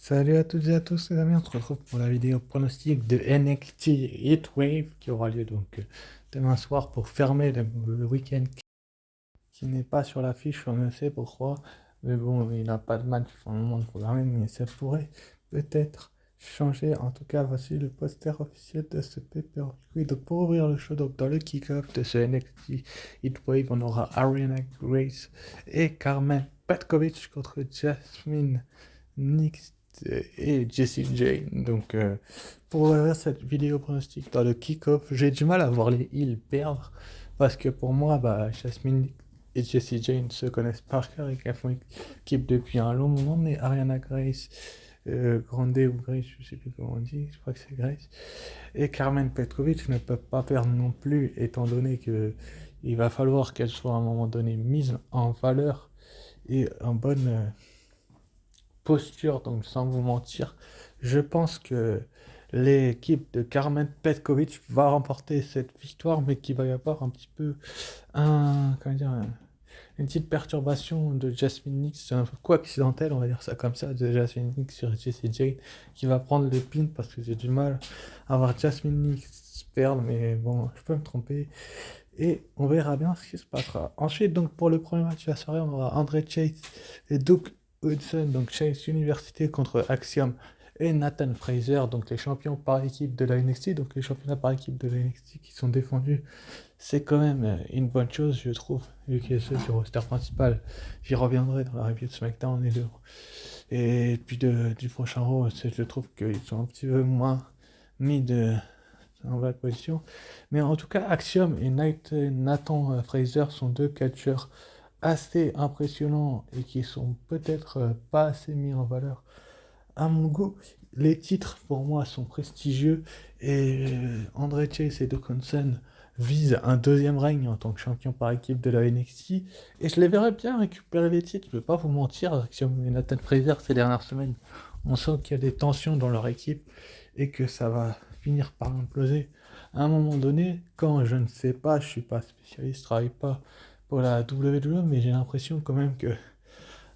Salut à toutes et à tous les amis, on se retrouve pour la vidéo pronostic de NXT Heatwave qui aura lieu demain soir pour fermer le week-end qui n'est pas sur l'affiche, on ne sait pourquoi, mais bon, il n'a pas de match pour le moment de programmé, mais ça pourrait peut-être changer. En tout cas, voici le poster officiel de ce pay-per-view. Donc pour ouvrir le show, donc dans le kick-off de ce NXT Heatwave, on aura Ariana Grace et Carmen Petkovic contre Jasmine Nix et Jessie Jane. Donc, pour ouvrir cette vidéo pronostic dans le kick-off, j'ai du mal à voir les heels perdre parce que pour moi, Jasmine et Jessie Jane se connaissent par cœur et qu'elles font équipe depuis un long moment, mais Ariana Grace, Grande ou Grace, je sais plus comment on dit, je crois que c'est Grace, et Carmen Petkovic ne peuvent pas perdre non plus, étant donné que il va falloir qu'elles soient à un moment donné mises en valeur et en bonne posture, donc sans vous mentir, je pense que l'équipe de Carmen Petkovic va remporter cette victoire, mais qu'il va y avoir un petit peu comment dire, une petite perturbation de Jasmine Nix, un coup accidentelle, on va dire ça comme ça, de Jasmine Nix sur Jessie Jane, qui va prendre le pin parce que j'ai du mal à voir Jasmine Nix perdre, mais bon, je peux me tromper. Et on verra bien ce qui se passera. Ensuite, donc pour le premier match de la soirée, on aura André Chase et Duke Hudson, donc Chase Université contre Axiom et Nathan Fraser, donc les champions par équipe de la NXT, donc les championnats par équipe de la NXT qui sont défendus. C'est quand même une bonne chose, je trouve, vu que c'est sur le roster principal. J'y reviendrai dans la review de SmackDown et puis du prochain Raw, je trouve qu'ils sont un petit peu moins mis en bas de position. Mais en tout cas, Axiom et Nathan Fraser sont deux catcheurs assez impressionnants et qui sont peut-être pas assez mis en valeur à mon goût. Les titres pour moi sont prestigieux et André Chase et Duke Hudson visent un deuxième règne en tant que champion par équipe de la NXT et je les verrais bien récupérer les titres. Je ne vais pas vous mentir, Axiom et Nathan Fraser ces dernières semaines, on sent qu'il y a des tensions dans leur équipe et que ça va finir par imploser à un moment donné. Quand je ne sais pas, je suis pas spécialiste, je travaille pas pour la WWE, mais j'ai l'impression quand même que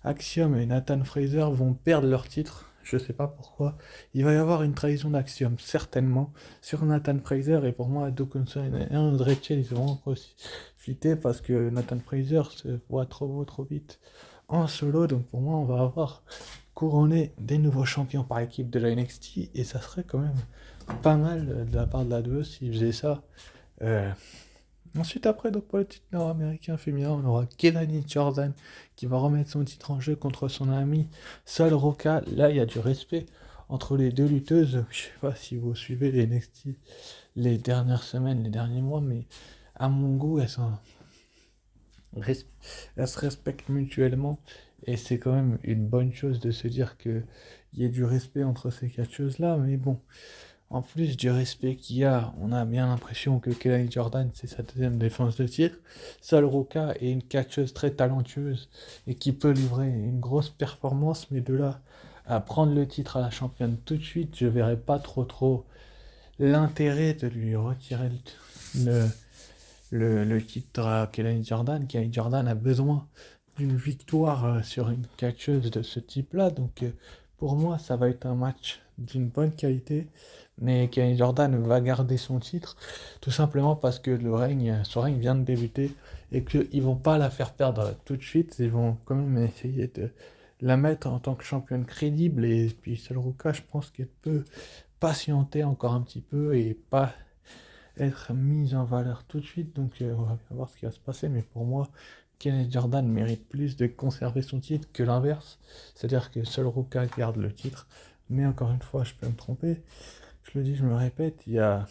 Axiom et Nathan Fraser vont perdre leur titre. Je sais pas pourquoi. Il va y avoir une trahison d'Axiom, certainement, sur Nathan Fraser. Et pour moi, Duke Hudson et André Chase vont profiter parce que Nathan Fraser se voit trop beau, trop vite en solo. Donc pour moi, on va avoir couronné des nouveaux champions par équipe de la NXT. Et ça serait quand même pas mal de la part de la 2 s'ils faisaient ça. Euh, Ensuite, après, donc pour le titre nord-américain féminin, on aura Kelani Jordan qui va remettre son titre en jeu contre son ami Sol Roca. Là, il y a du respect entre les deux lutteuses. Je sais pas si vous suivez les NXT les dernières semaines, les derniers mois, mais à mon goût, elles se respectent mutuellement. Et c'est quand même une bonne chose de se dire qu'il y ait du respect entre ces catcheuses-là. Mais bon, en plus du respect qu'il y a, on a bien l'impression que Kelly Jordan, c'est sa deuxième défense de titre. Sol Roca est une catcheuse très talentueuse et qui peut livrer une grosse performance, mais de là à prendre le titre à la championne tout de suite, je verrais pas trop l'intérêt de lui retirer le, le titre à Kelly Jordan. Kelly Jordan a besoin d'une victoire sur une catcheuse de ce type-là, donc pour moi, ça va être un match d'une bonne qualité, mais Kelly Jordan va garder son titre, tout simplement parce que son règne vient de débuter et qu'ils vont pas la faire perdre tout de suite, ils vont quand même essayer de la mettre en tant que championne crédible, et puis Sol Ruka, je pense qu'elle peut patienter encore un petit peu et pas être mise en valeur tout de suite, donc on va bien voir ce qui va se passer, mais pour moi, Kenneth Jordan mérite plus de conserver son titre que l'inverse, c'est-à-dire que seul Ruka garde le titre, mais encore une fois, je peux me tromper, je le dis, je me répète, il y a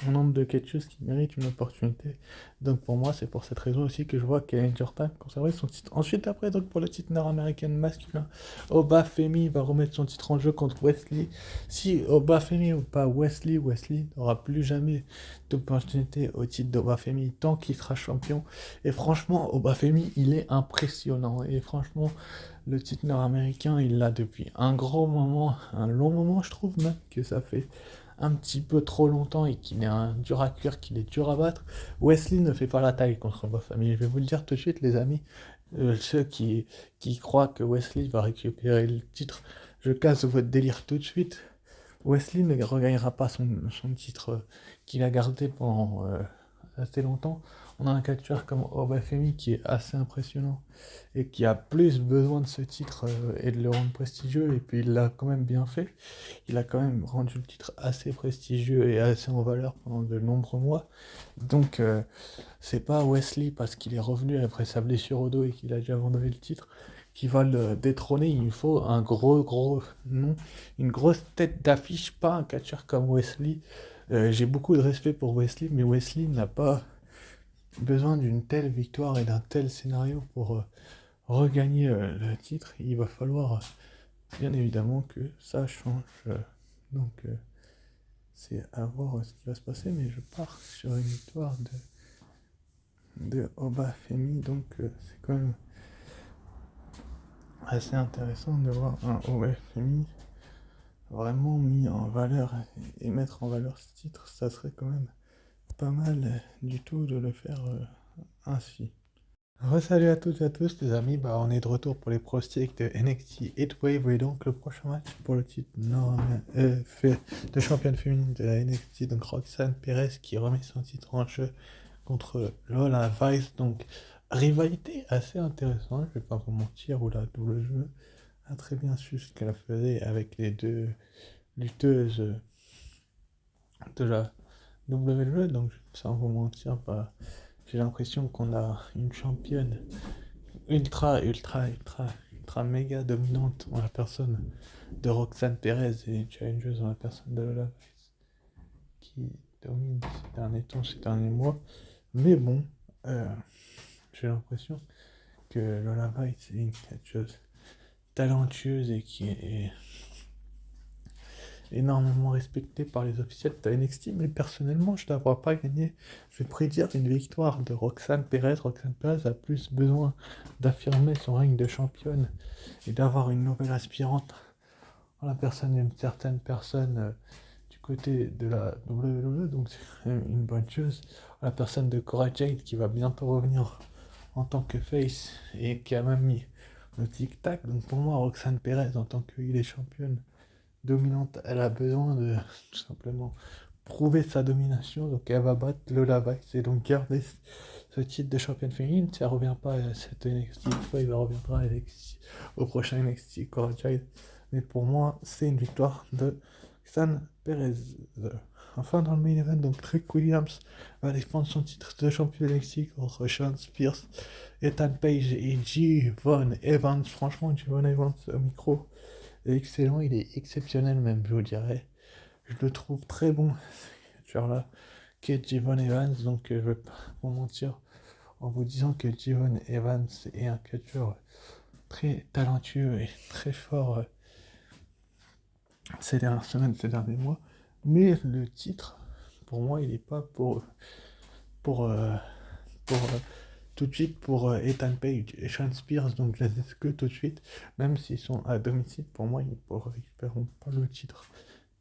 un nombre de quelque chose qui mérite une opportunité. Donc pour moi, c'est pour cette raison aussi que je vois Kellen Jordan conserver son titre. Ensuite, après, donc pour le titre nord-américain masculin, Obafemi va remettre son titre en jeu contre Wesley. Si Obafemi ou pas Wesley n'aura plus jamais d'opportunité au titre d'Obafemi tant qu'il sera champion. Et franchement, Obafemi, il est impressionnant. Et franchement, le titre nord-américain, il l'a depuis un grand moment, un long moment, je trouve même que ça fait un petit peu trop longtemps et qu'il est un dur à cuire, qu'il est dur à battre. Wesley ne fait pas la taille contre Bafemi. Je vais vous le dire tout de suite, les amis. Ceux qui croient que Wesley va récupérer le titre, je casse votre délire tout de suite. Wesley ne regagnera pas son titre qu'il a gardé pendant assez longtemps. On a un catcheur comme Obafemi qui est assez impressionnant et qui a plus besoin de ce titre et de le rendre prestigieux. Et puis il l'a quand même bien fait. Il a quand même rendu le titre assez prestigieux et assez en valeur pendant de nombreux mois. Donc c'est pas Wesley parce qu'il est revenu après sa blessure au dos et qu'il a déjà abandonné le titre qui va le détrôner. Il faut un gros nom, une grosse tête d'affiche, pas un catcheur comme Wesley. J'ai beaucoup de respect pour Wesley, mais Wesley n'a pas besoin d'une telle victoire et d'un tel scénario pour regagner le titre. Il va falloir bien évidemment que ça change. Donc c'est à voir ce qui va se passer, mais je pars sur une victoire de Obafemi, donc c'est quand même assez intéressant de voir un Obafemi vraiment mis en valeur et mettre en valeur ce titre. Ça serait quand même pas mal du tout de le faire ainsi. Salut à toutes et à tous les amis, on est de retour pour les pronostics de NXT Heatwave et donc le prochain match pour le titre de championne féminine de la NXT, donc Roxanne Perez qui remet son titre en jeu contre Lola Vice, donc rivalité assez intéressante, je vais pas vous mentir, où la double jeu a très bien su ce qu'elle faisait avec les deux lutteuses de la WWE, donc sans vous mentir, j'ai l'impression qu'on a une championne ultra méga dominante en la personne de Roxanne Perez et challengeuse en la personne de Lola Vice qui domine ces derniers temps, ces derniers mois. Mais bon, j'ai l'impression que Lola Vice est une catcheuse talentueuse et qui est énormément respectée par les officiels de NXT, mais personnellement, je ne la vois pas gagner. Je vais prédire une victoire de Roxanne Perez. Roxanne Perez a plus besoin d'affirmer son règne de championne et d'avoir une nouvelle aspirante en la personne d'une certaine personne du côté de la WWE, donc c'est une bonne chose. La personne de Cora Jade qui va bientôt revenir en tant que face et qui a même mis le tic-tac. Donc pour moi, Roxanne Perez en tant qu'il est championne dominante, elle a besoin de tout simplement prouver sa domination, donc elle va battre Lola Vice et donc garder ce titre de championne féminine. Si elle revient pas à cette NXT, il reviendra à NXT, au prochain NXT Cora Jade, mais pour moi c'est une victoire de Roxanne Perez. Enfin dans le main event, donc Trick Williams va défendre son titre de champion NXT contre Sean Spears, Ethan Page et J-Von Evans. Franchement, J-Von Evans au micro excellent, il est exceptionnel même, je vous dirais. Je le trouve très bon, ce là qui est J-Von Evans, donc je vais pas vous mentir en vous disant que J-Von Evans est un catcheur très talentueux et très fort ces dernières semaines, ces derniers mois. Mais le titre, pour moi, il n'est pas pour tout de suite pour Ethan Page et Sean Spears, donc je les exclue tout de suite, même s'ils sont à domicile, pour moi, ils ne récupéreront pas le titre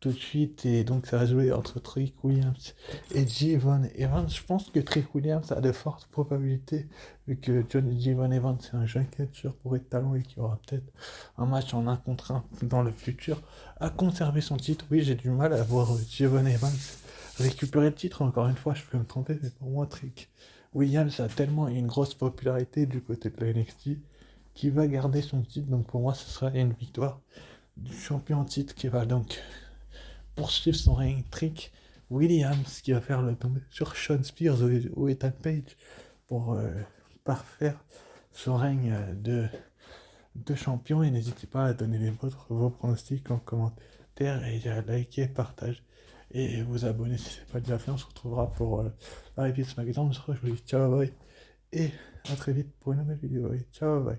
tout de suite, et donc ça va jouer entre Trick Williams et J-Von Evans. Je pense que Trick Williams a de fortes probabilités, vu que J-Von Evans c'est un jeune catcheur pour être talent et qui aura peut-être un match en 1 contre 1 dans le futur, à conserver son titre. Oui, j'ai du mal à voir J-Von Evans récupérer le titre, encore une fois, je peux me tromper, mais pour moi, Trick Williams a tellement une grosse popularité du côté de la NXT qui va garder son titre, donc pour moi, ce sera une victoire du champion en titre qui va donc poursuivre son règne. Trick Williams qui va faire le tomber sur Sean Spears ou Ethan Page pour parfaire son règne de champion. Et n'hésitez pas à donner vos pronostics en commentaire et à liker, partager et vous abonner si ce n'est pas déjà fait. On se retrouvera pour la review de SmackDown. Je vous dis ciao, bye, et à très vite pour une nouvelle vidéo. Et ciao, bye.